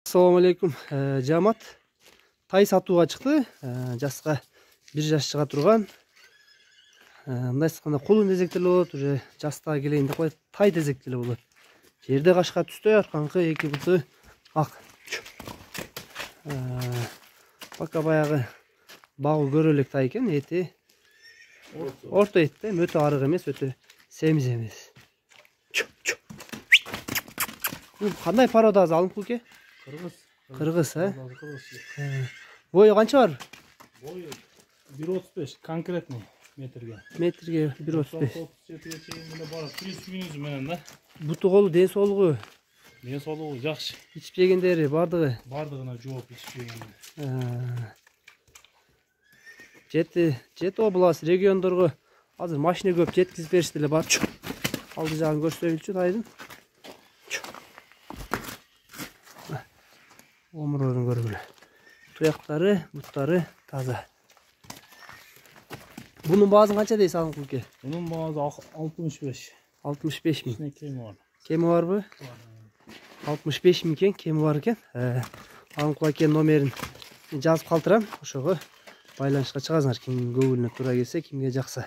Assalamu alaikum. Жамат тай сатууга чыкты. Жаска 1 жашка турган. Мындай айтканда кулун дезектер болот, уже жастага келейин деп коет. Тай дезектер болот. Жерде кашка түстө, арканкы эки буту ак. Пока баягы багуу көрө элек тай экен, эти орто эт да, өтө арык эмес, өтө семиз эмес. Кандай порода алып келке? Кыргыз, Бою канча бар? Бою 1.35 конкретный метрге. Метрге 1.35. 30 менен да. Буту колу ден соолугу. Мен соолугу жакшы. Ичип жегендери бардыгы. Бардыгына жооп ичип жегенде. Жети область региондорго азыр машина көп жеткизип беришти эле бар. Алды жагын көрсөтөлчү тайдын. Омурорун көргүлө. Туяктары, буттары таза. Bunun баазын канча дейсиз алынкылке? Bunun баасы 65. 65 миң. İçine kemi var. Кеми барбы? 65 миң экен, кеми бар экен. Алынкылке номерин жазып калтырам. Ошого байланышка чыгасыңар. Ким көңүлүнө туура келсе, кимге жакса.